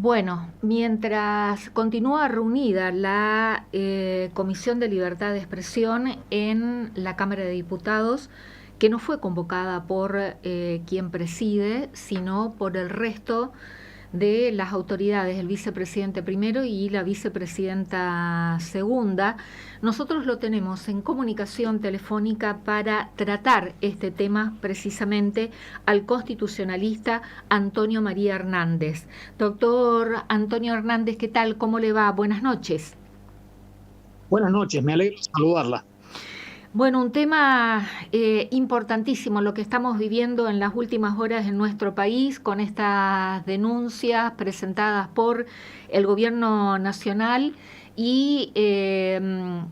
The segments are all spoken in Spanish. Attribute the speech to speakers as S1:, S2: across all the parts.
S1: Bueno, mientras continúa reunida la Comisión de Libertad de Expresión en la Cámara de Diputados, que no fue convocada por quien preside, sino por el resto de las autoridades, el vicepresidente primero y la vicepresidenta segunda. Nosotros lo tenemos en comunicación telefónica para tratar este tema precisamente al constitucionalista Antonio María Hernández. Doctor Antonio Hernández, ¿qué tal? ¿Cómo le va? Buenas noches.
S2: Buenas noches, me alegro de saludarla.
S1: Bueno, un tema importantísimo, lo que estamos viviendo en las últimas horas en nuestro país con estas denuncias presentadas por el gobierno nacional y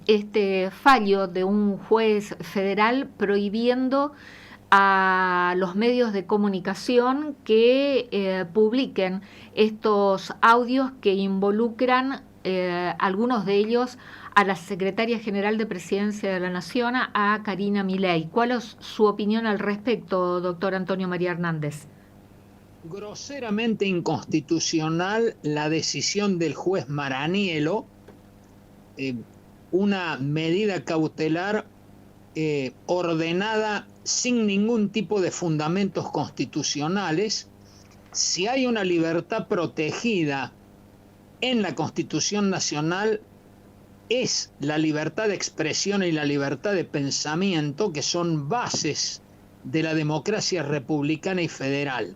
S1: este fallo de un juez federal prohibiendo a los medios de comunicación que publiquen estos audios que involucran algunos de ellos a la Secretaria General de Presidencia de la Nación, a Karina Milei. ¿Cuál es su opinión al respecto, doctor Antonio María Hernández?
S2: Groseramente inconstitucional la decisión del juez Maranielo, una medida cautelar ordenada sin ningún tipo de fundamentos constitucionales. Si hay una libertad protegida en la Constitución Nacional, es la libertad de expresión y la libertad de pensamiento, que son bases de la democracia republicana y federal.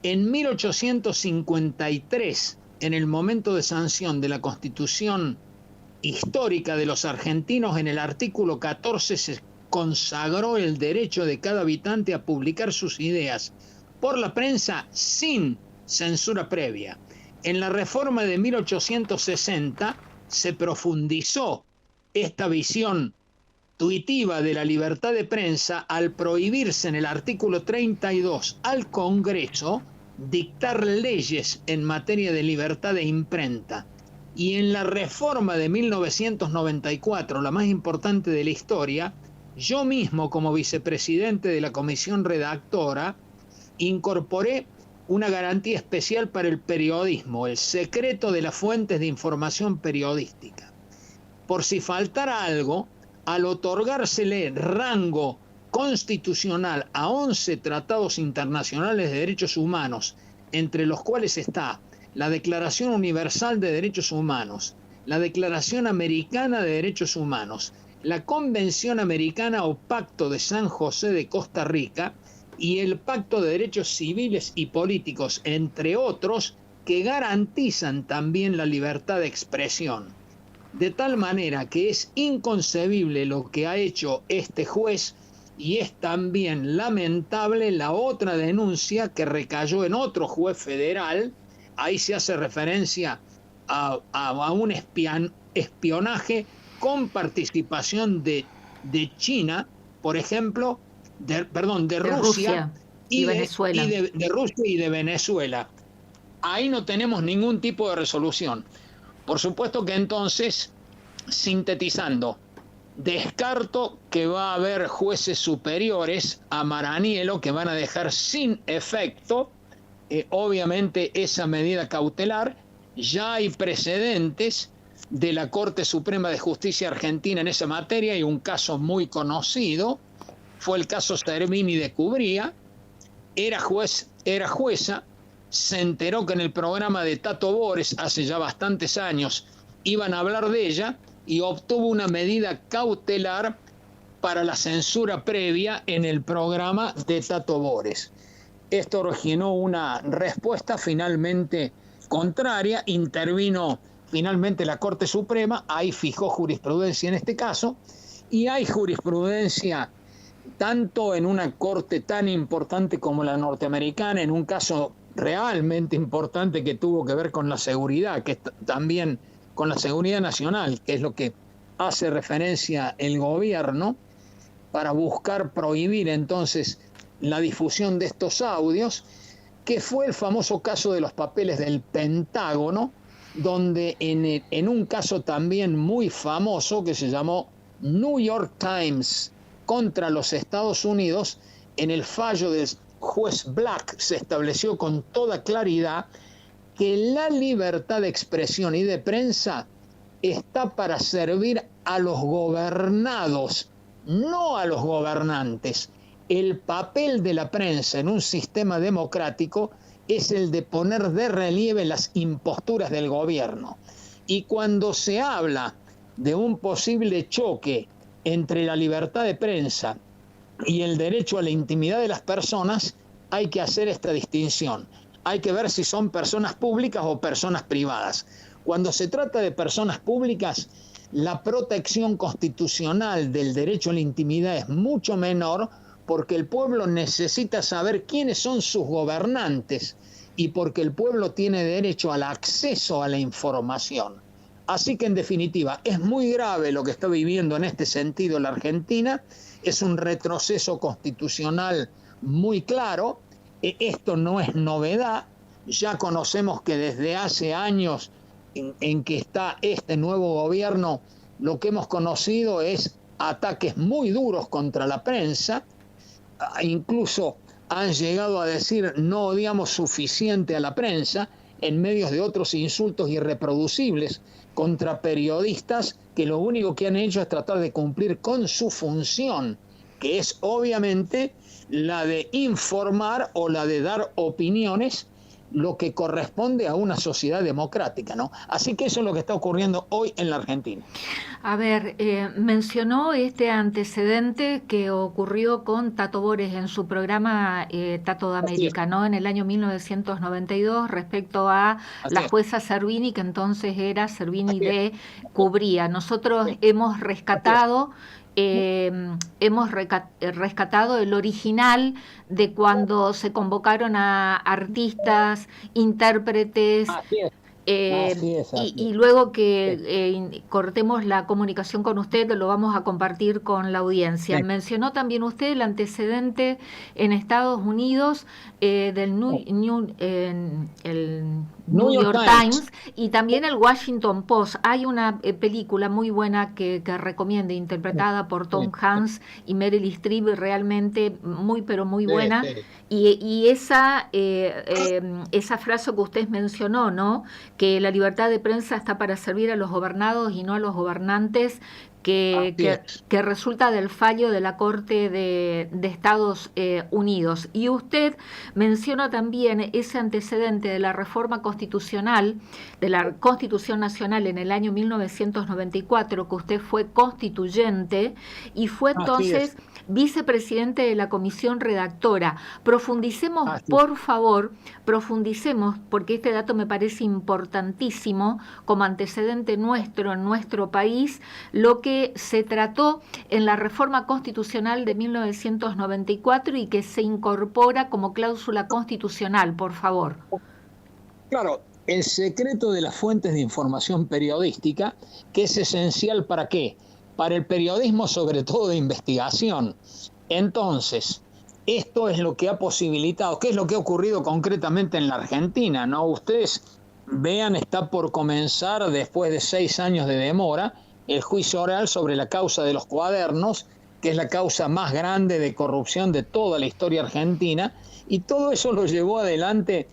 S2: En 1853, en el momento de sanción de la Constitución histórica de los argentinos, en el artículo 14 se consagró el derecho de cada habitante a publicar sus ideas por la prensa sin censura previa. En la reforma de 1860 se profundizó esta visión tuitiva de la libertad de prensa al prohibirse en el artículo 32 al Congreso dictar leyes en materia de libertad de imprenta. Y en la reforma de 1994, la más importante de la historia, yo mismo como vicepresidente de la comisión redactora incorporé una garantía especial para el periodismo, el secreto de las fuentes de información periodística. Por si faltara algo, al otorgársele rango constitucional a 11 tratados internacionales de derechos humanos, entre los cuales está la Declaración Universal de Derechos Humanos, la Declaración Americana de Derechos Humanos, la Convención Americana o Pacto de San José de Costa Rica, y el Pacto de Derechos Civiles y Políticos, entre otros, que garantizan también la libertad de expresión. De tal manera que es inconcebible lo que ha hecho este juez, y es también lamentable la otra denuncia que recayó en otro juez federal. Ahí se hace referencia a un espionaje con participación de China, por ejemplo, de Rusia
S1: y Venezuela.
S2: De Rusia y de Venezuela. Ahí no tenemos ningún tipo de resolución. Por supuesto que entonces, sintetizando, descarto que va a haber jueces superiores a Maranielo que van a dejar sin efecto, obviamente, esa medida cautelar. Ya hay precedentes de la Corte Suprema de Justicia Argentina en esa materia, y un caso muy conocido fue el caso Servini de Cubría. Era jueza, se enteró que en el programa de Tato Bores, hace ya bastantes años, iban a hablar de ella, y obtuvo una medida cautelar para la censura previa en el programa de Tato Bores. Esto originó una respuesta finalmente contraria, intervino finalmente la Corte Suprema, ahí fijó jurisprudencia en este caso, y hay jurisprudencia tanto en una corte tan importante como la norteamericana, en un caso realmente importante que tuvo que ver con la seguridad, que también con la seguridad nacional, que es lo que hace referencia el gobierno, para buscar prohibir entonces la difusión de estos audios, que fue el famoso caso de los papeles del Pentágono, donde en un caso también muy famoso que se llamó New York Times contra los Estados Unidos, en el fallo del juez Black se estableció con toda claridad que la libertad de expresión y de prensa está para servir a los gobernados, no a los gobernantes. El papel de la prensa en un sistema democrático es el de poner de relieve las imposturas del gobierno. Y cuando se habla de un posible choque entre la libertad de prensa y el derecho a la intimidad de las personas, hay que hacer esta distinción. Hay que ver si son personas públicas o personas privadas. Cuando se trata de personas públicas, la protección constitucional del derecho a la intimidad es mucho menor, porque el pueblo necesita saber quiénes son sus gobernantes y porque el pueblo tiene derecho al acceso a la información. Así que, en definitiva, es muy grave lo que está viviendo en este sentido la Argentina. Es un retroceso constitucional muy claro. Esto no es novedad. Ya conocemos que desde hace años en que está este nuevo gobierno, lo que hemos conocido es ataques muy duros contra la prensa. Incluso han llegado a decir no odiamos suficiente a la prensa, en medio de otros insultos irreproducibles contra periodistas que lo único que han hecho es tratar de cumplir con su función, que es obviamente la de informar o la de dar opiniones, lo que corresponde a una sociedad democrática, ¿no? Así que eso es lo que está ocurriendo hoy en la Argentina.
S1: A ver, mencionó este antecedente que ocurrió con Tato Bores en su programa Tato de América, ¿no? En el año 1992, respecto a la jueza Servini, que entonces era Servini de Cubría. Nosotros hemos rescatado rescatado el original de cuando se convocaron a artistas, intérpretes, y luego que cortemos la comunicación con usted, lo vamos a compartir con la audiencia. Mencionó también usted el antecedente en Estados Unidos del New York Times y también el Washington Post. Hay una película muy buena que recomiendo, interpretada por Tom Hanks y Meryl Streep, realmente muy pero muy buena. Y esa frase que usted mencionó, ¿no? Que la libertad de prensa está para servir a los gobernados y no a los gobernantes, que resulta del fallo de la Corte de Estados Unidos. Y usted menciona también ese antecedente de la reforma constitucional, de la Constitución Nacional en el año 1994, que usted fue constituyente y fue entonces vicepresidente de la comisión redactora. Profundicemos, por favor, porque este dato me parece importantísimo como antecedente nuestro en nuestro país, lo que se trató en la reforma constitucional de 1994 y que se incorpora como cláusula constitucional, por favor.
S2: Claro, el secreto de las fuentes de información periodística, que es esencial ¿para qué? Para el periodismo, sobre todo de investigación. Entonces, esto es lo que ha posibilitado, ¿qué es lo que ha ocurrido concretamente en la Argentina, ¿no? Ustedes vean, está por comenzar, después de 6 años de demora, el juicio oral sobre la causa de los cuadernos, que es la causa más grande de corrupción de toda la historia argentina, y todo eso lo llevó adelante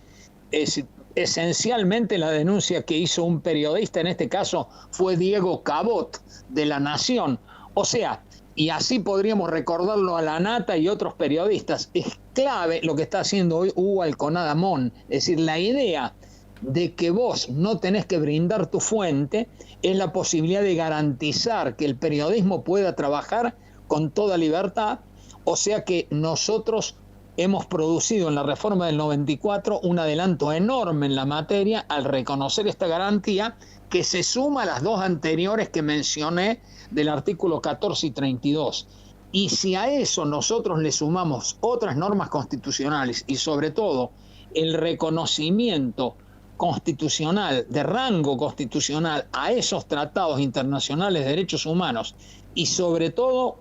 S2: esencialmente la denuncia que hizo un periodista, en este caso fue Diego Cabot, de La Nación. O sea, y así podríamos recordarlo a La Nata y otros periodistas. Es clave lo que está haciendo hoy Hugo Alconada Mon, es decir, la idea de que vos no tenés que brindar tu fuente es la posibilidad de garantizar que el periodismo pueda trabajar con toda libertad. O sea que nosotros hemos producido en la reforma del 94 un adelanto enorme en la materia al reconocer esta garantía, que se suma a las dos anteriores que mencioné del artículo 14 y 32. Y si a eso nosotros le sumamos otras normas constitucionales y sobre todo el reconocimiento constitucional, de rango constitucional, a esos tratados internacionales de derechos humanos y sobre todo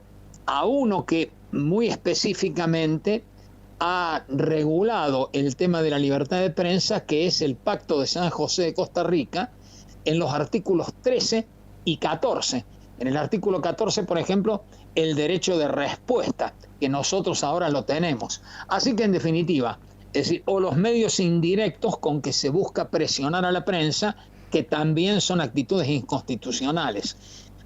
S2: a uno que muy específicamente ha regulado el tema de la libertad de prensa, que es el Pacto de San José de Costa Rica, en los artículos 13 y 14. En el artículo 14, por ejemplo, el derecho de respuesta, que nosotros ahora lo tenemos. Así que, en definitiva, Es decir, o los medios indirectos con que se busca presionar a la prensa, que también son actitudes inconstitucionales.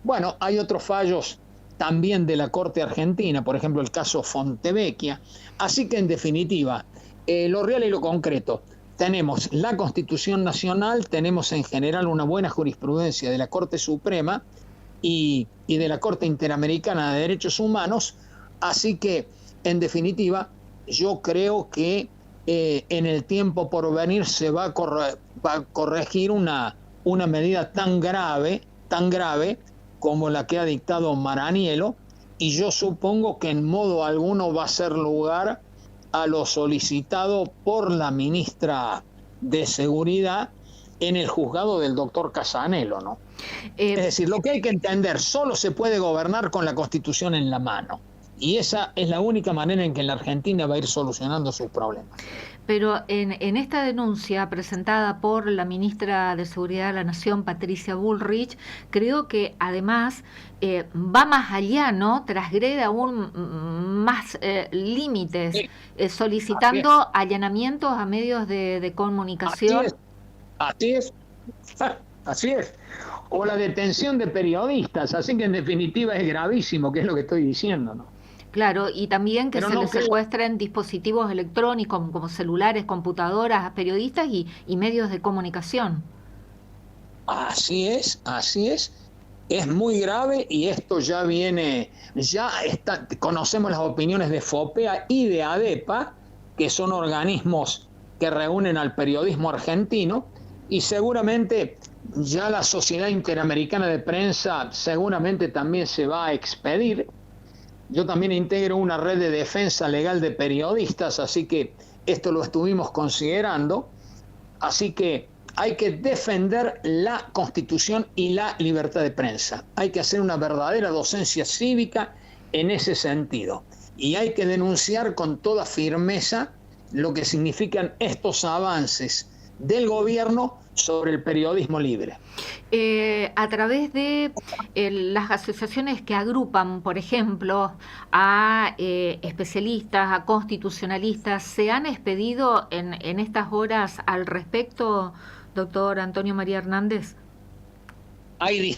S2: Bueno, hay otros fallos también de la Corte Argentina, por ejemplo el caso Fontevecchia. Así que en definitiva, lo real y lo concreto, tenemos la Constitución Nacional, tenemos en general una buena jurisprudencia de la Corte Suprema y de la Corte Interamericana de Derechos Humanos, así que en definitiva yo creo que en el tiempo por venir se va a corregir una medida tan grave como la que ha dictado Maraniello, y yo supongo que en modo alguno va a ser lugar a lo solicitado por la ministra de Seguridad en el juzgado del doctor Casanello, ¿no? Es decir, lo que hay que entender, solo se puede gobernar con la Constitución en la mano. Y esa es la única manera en que la Argentina va a ir solucionando sus problemas.
S1: Pero en esta denuncia presentada por la ministra de Seguridad de la Nación, Patricia Bullrich, creo que además va más allá, ¿no? Transgrede aún más límites, solicitando allanamientos a medios de comunicación.
S2: Así es. Así es. O la detención de periodistas. Así que en definitiva es gravísimo, que es lo que estoy diciendo, ¿no?
S1: Claro, y también que
S2: Pero
S1: se
S2: no
S1: les
S2: creo...
S1: secuestren dispositivos electrónicos como celulares, computadoras a periodistas y medios de comunicación.
S2: Así es, así es. Es muy grave y esto ya viene, conocemos las opiniones de FOPEA y de ADEPA, que son organismos que reúnen al periodismo argentino, y seguramente ya la Sociedad Interamericana de Prensa seguramente también se va a expedir. Yo también integro una red de defensa legal de periodistas, así que esto lo estuvimos considerando. Así que hay que defender la Constitución y la libertad de prensa. Hay que hacer una verdadera docencia cívica en ese sentido. Y hay que denunciar con toda firmeza lo que significan estos avances del gobierno sobre el periodismo libre.
S1: A través de las asociaciones que agrupan, por ejemplo, a especialistas, a constitucionalistas, ¿se han expedido en estas horas al respecto, doctor Antonio María Hernández?
S2: Hay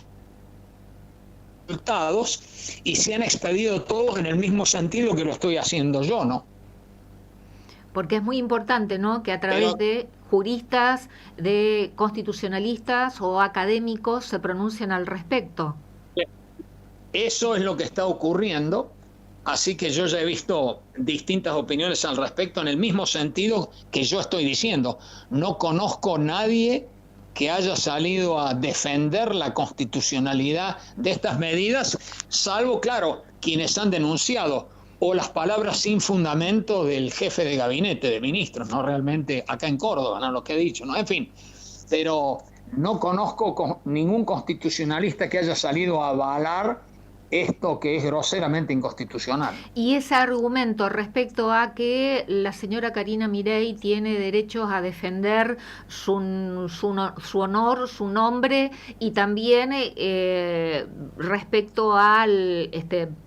S2: resultados y se han expedido todos en el mismo sentido que lo estoy haciendo yo, ¿no?
S1: Porque es muy importante, ¿no?, que a través de juristas, de constitucionalistas o académicos se pronuncien al respecto.
S2: Eso es lo que está ocurriendo, así que yo ya he visto distintas opiniones al respecto en el mismo sentido que yo estoy diciendo. No conozco a nadie que haya salido a defender la constitucionalidad de estas medidas, salvo, claro, quienes han denunciado, o las palabras sin fundamento del jefe de gabinete de ministros, no realmente acá en Córdoba, no lo que he dicho, no, en fin, pero no conozco ningún constitucionalista que haya salido a avalar esto que es groseramente inconstitucional.
S1: Y ese argumento respecto a que la señora Karina Milei tiene derechos a defender su honor, su nombre, y también respecto a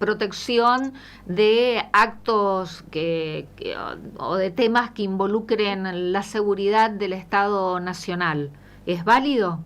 S1: protección de actos o de temas que involucren la seguridad del Estado Nacional, ¿es válido?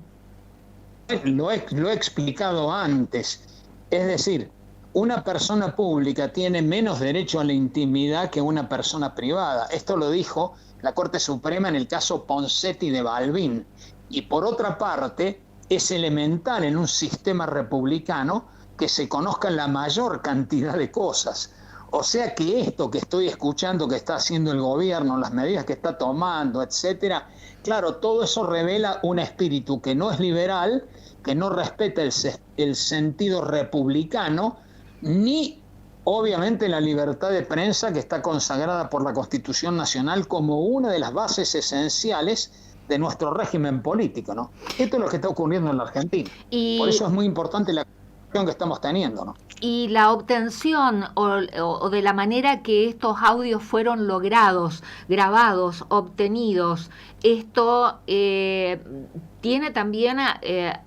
S2: Lo he explicado antes. Es decir, una persona pública tiene menos derecho a la intimidad que una persona privada. Esto lo dijo la Corte Suprema en el caso Ponseti de Balbín. Y por otra parte, es elemental en un sistema republicano que se conozcan la mayor cantidad de cosas. O sea que esto que estoy escuchando que está haciendo el gobierno, las medidas que está tomando, etcétera, claro, todo eso revela un espíritu que no es liberal, que no respeta el sentido republicano, ni obviamente la libertad de prensa que está consagrada por la Constitución Nacional como una de las bases esenciales de nuestro régimen político, ¿no? Esto es lo que está ocurriendo en la Argentina. Por eso es muy importante la que estamos teniendo, ¿no?
S1: Y la obtención o de la manera que estos audios fueron logrados, grabados, obtenidos, esto tiene también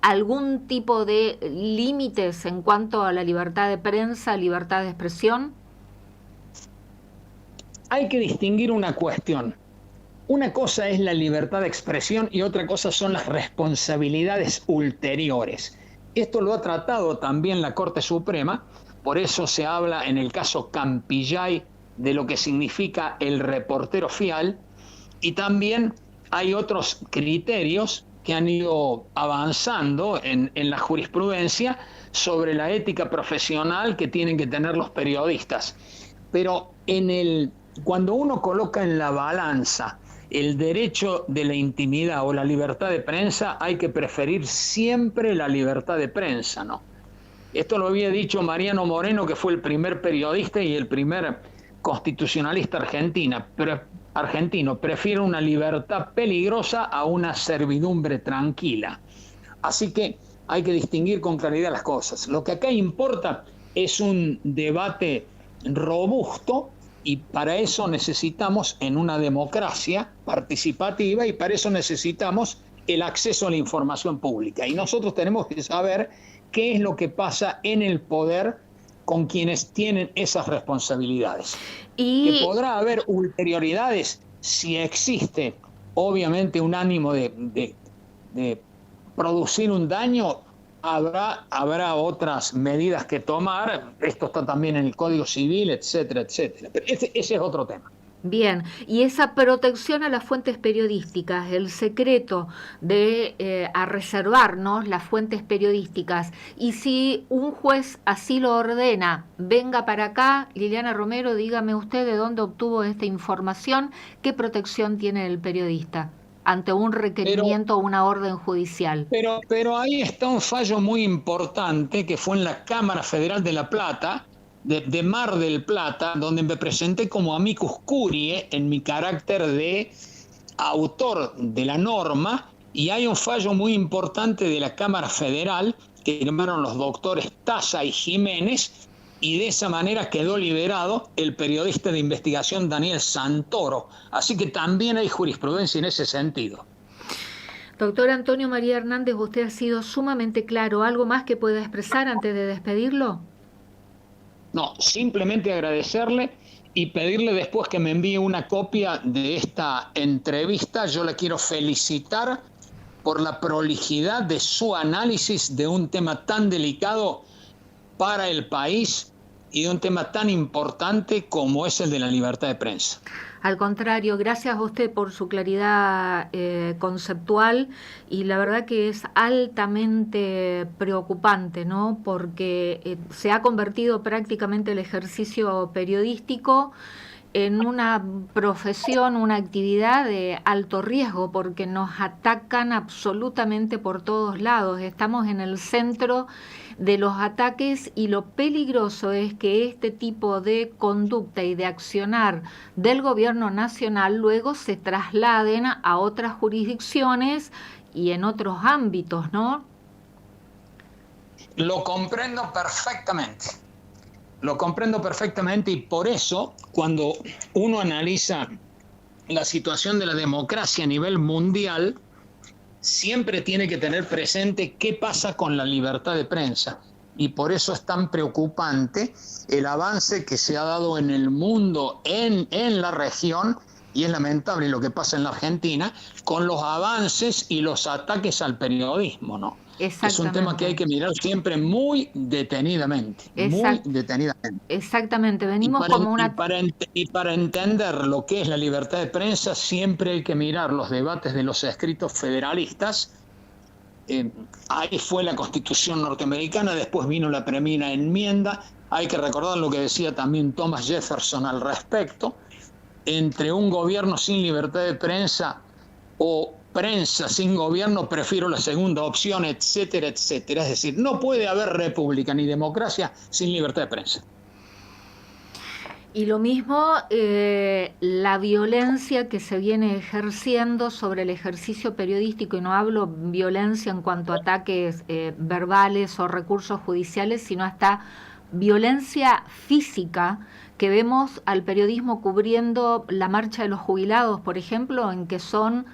S1: algún tipo de límites en cuanto a la libertad de prensa, libertad de expresión.
S2: Hay que distinguir una cuestión. una cosa es la libertad de expresión y otra cosa son las responsabilidades ulteriores. Esto lo ha tratado también la Corte Suprema, por eso se habla en el caso Campillay de lo que significa el reportero fiel, y también hay otros criterios que han ido avanzando en la jurisprudencia sobre la ética profesional que tienen que tener los periodistas. Pero cuando uno coloca en la balanza el derecho de la intimidad o la libertad de prensa, hay que preferir siempre la libertad de prensa, ¿no? Esto lo había dicho Mariano Moreno, que fue el primer periodista y el primer constitucionalista argentino. Prefiere una libertad peligrosa a una servidumbre tranquila. Así que hay que distinguir con claridad las cosas. Lo que acá importa es un debate robusto, y para eso necesitamos en una democracia participativa, y para eso necesitamos el acceso a la información pública. Y nosotros tenemos que saber qué es lo que pasa en el poder con quienes tienen esas responsabilidades. Que podrá haber ulterioridades si existe, obviamente, un ánimo de producir un daño. Habrá otras medidas que tomar, esto está también en el Código Civil, etcétera, etcétera. Pero ese es otro tema.
S1: Bien, y esa protección a las fuentes periodísticas, el secreto de a reservarnos las fuentes periodísticas, y si un juez así lo ordena, venga para acá, Liliana Romero, dígame usted de dónde obtuvo esta información, ¿qué protección tiene el periodista ante un requerimiento o una orden judicial?
S2: Pero ahí está un fallo muy importante que fue en la Cámara Federal de La Plata, de Mar del Plata, donde me presenté como amicus curiae en mi carácter de autor de la norma, y hay un fallo muy importante de la Cámara Federal que firmaron los doctores Taza y Jiménez, y de esa manera quedó liberado el periodista de investigación Daniel Santoro. Así que también hay jurisprudencia en ese sentido.
S1: Doctor Antonio María Hernández, usted ha sido sumamente claro. ¿Algo más que pueda expresar antes de despedirlo?
S2: No, simplemente agradecerle y pedirle después que me envíe una copia de esta entrevista. Yo la quiero felicitar por la prolijidad de su análisis de un tema tan delicado para el país y de un tema tan importante como es el de la libertad de prensa.
S1: Al contrario, gracias a usted por su claridad conceptual, y la verdad que es altamente preocupante, ¿no? Porque se ha convertido prácticamente el ejercicio periodístico en una profesión, una actividad de alto riesgo, porque nos atacan absolutamente por todos lados. Estamos en el centro de los ataques, y lo peligroso es que este tipo de conducta y de accionar del gobierno nacional luego se trasladen a otras jurisdicciones y en otros ámbitos, ¿no?
S2: Lo comprendo perfectamente. Lo comprendo perfectamente, y por eso cuando uno analiza la situación de la democracia a nivel mundial, siempre tiene que tener presente qué pasa con la libertad de prensa. Y por eso es tan preocupante el avance que se ha dado en el mundo, en la región, y es lamentable lo que pasa en la Argentina, con los avances y los ataques al periodismo, ¿no? Es un tema que hay que mirar siempre muy detenidamente. Muy detenidamente.
S1: Exactamente, venimos como una...
S2: Y para entender lo que es la libertad de prensa, siempre hay que mirar los debates de los escritos federalistas. Ahí fue la Constitución norteamericana, después vino la primera enmienda. Hay que recordar lo que decía también Thomas Jefferson al respecto. Entre un gobierno sin libertad de prensa o prensa sin gobierno, prefiero la segunda opción, etcétera, etcétera. Es decir, no puede haber república ni democracia sin libertad de prensa.
S1: Y lo mismo, la violencia que se viene ejerciendo sobre el ejercicio periodístico, y no hablo violencia en cuanto a ataques verbales o recursos judiciales, sino hasta violencia física que vemos al periodismo cubriendo la marcha de los jubilados, por ejemplo, en que son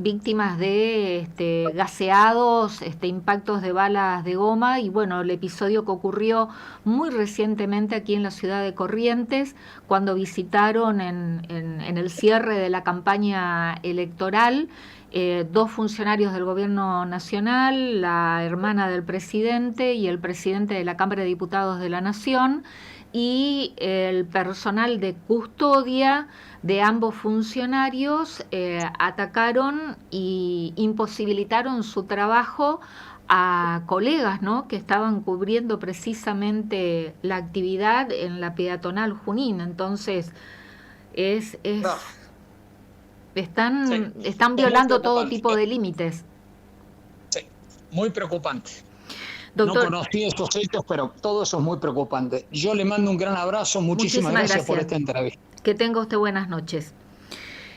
S1: víctimas de gaseados, impactos de balas de goma, y bueno, el episodio que ocurrió muy recientemente aquí en la ciudad de Corrientes, cuando visitaron en el cierre de la campaña electoral dos funcionarios del gobierno nacional, la hermana del presidente y el presidente de la Cámara de Diputados de la Nación, y el personal de custodia de ambos funcionarios atacaron y imposibilitaron su trabajo a colegas, ¿no?, que estaban cubriendo precisamente la actividad en la peatonal Junín. Entonces, no. Están violando todo tipo de límites.
S2: Sí, muy preocupante.
S1: Doctor,
S2: no conocí estos hechos, pero todo eso es muy preocupante. Yo le mando un gran abrazo, muchísimas gracias por esta entrevista.
S1: Que tenga usted buenas noches.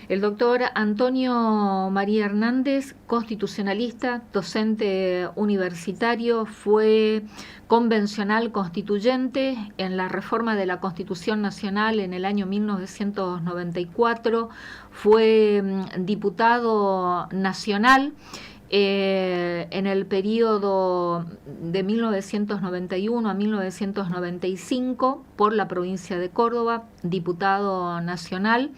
S1: El doctor Antonio María Hernández, constitucionalista, docente universitario, fue convencional constituyente en la reforma de la Constitución Nacional en el año 1994, fue diputado nacional en el periodo de 1991 a 1995 por la provincia de Córdoba, diputado nacional.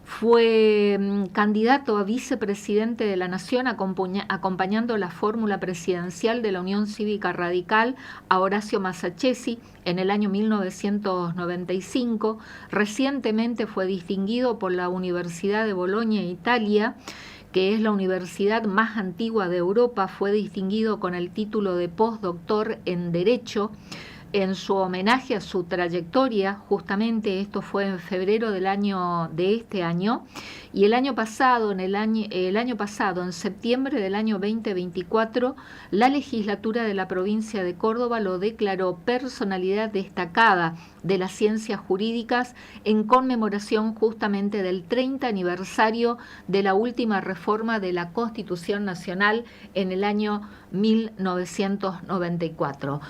S1: Fue candidato a vicepresidente de la Nación acompañando la fórmula presidencial de la Unión Cívica Radical a Horacio Massachesi en el año 1995. Recientemente fue distinguido por la Universidad de Bolonia, Italia, que es la universidad más antigua de Europa. Fue distinguido con el título de postdoctor en Derecho en su homenaje a su trayectoria. Justamente esto fue en febrero de este año, y el año pasado, en septiembre del año 2024, la legislatura de la provincia de Córdoba lo declaró personalidad destacada de las ciencias jurídicas en conmemoración justamente del 30 aniversario de la última reforma de la Constitución Nacional en el año 1994.